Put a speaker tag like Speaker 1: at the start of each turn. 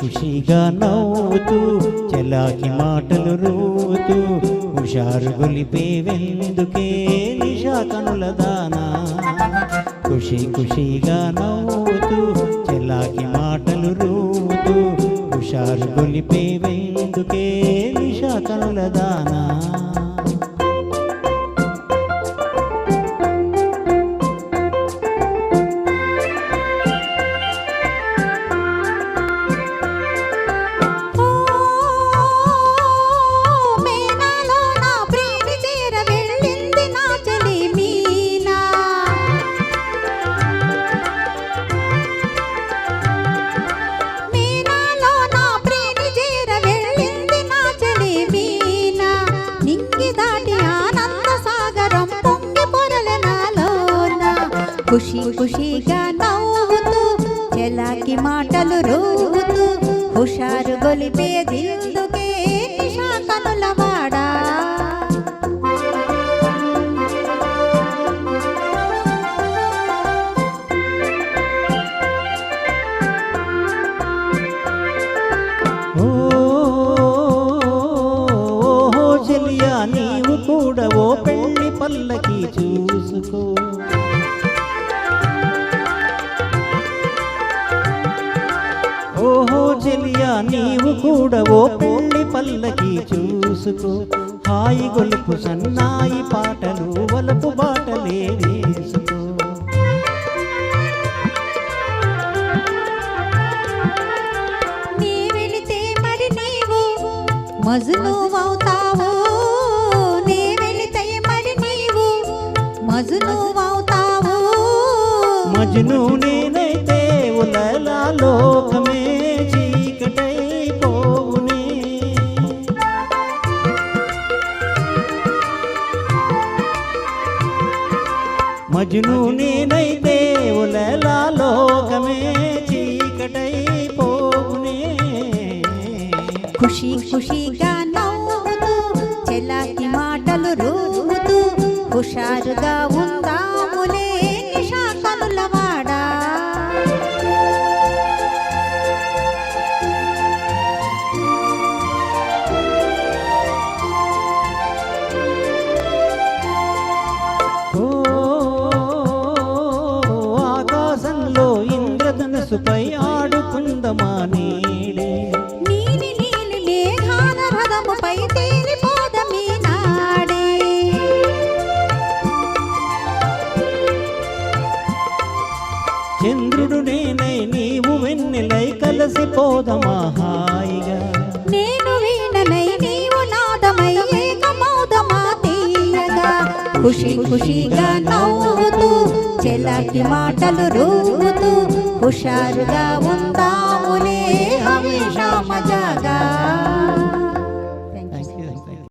Speaker 1: ఖుషిగా నవ్వుతూ చలాకి మాటలు రూతూ హుషారు గొలిపేవెందుకే నిషా కనుల దానా ఖుషిగా నవ్వుతూ చలాకి మాటలు రూతూ హుషారు గొలిపేవెందుకే నిషా కనుల దానా
Speaker 2: ఖుషిగా నవ్వుతూ చలాకి మాటలు రూతూ హుషారు గొలిపేదిందుకే నిషా కనుల వాడా
Speaker 1: ఓ చెలియా నీవు కూడా ఓ పెళ్లి పల్లకి చూసుకో ఓహో చెలియా నీవు కూడా ఓ పెళ్లి పల్లకి చూసుకో హాయి గొలుపు సన్నాయి పాటలు వలపు బాటలే వేసుకో
Speaker 2: నీ వెళితే మరి నీవు మజ్ను అవుతావు నీ వెళితే మరి నీవు మజ్ను అవుతావు
Speaker 1: మజ్ను నేనైతే ఉలలా లోకమే చీకటై పోవునే మజ్ను నేనైతే ఉలలా లోకమే చీకటై పోవునే
Speaker 2: ఖుషిగా నవ్వుతూ చలాకి మాటలు రూతూ హుషారుగా ఉందాములే నిషా కనుల వాడా
Speaker 1: ఆకాశంలో ఇంద్రధనుసుపై ఆడుకుందమా నీడే
Speaker 2: నీలి నీలి మేఘాల రథముపై తేలిపోదమీ నాడే
Speaker 1: చంద్రుడు నేనై నీవు వెన్నెలై కలిసిపోదమా హాయిగా
Speaker 2: నేను వీణనై నీవు నాదమై ఏకమౌదమా తీయగా ఖుషిగా నవ్వుతూ చలాకి మాటలు రూతూ హుషారుగా ఉందాములే హమేషా మజాగా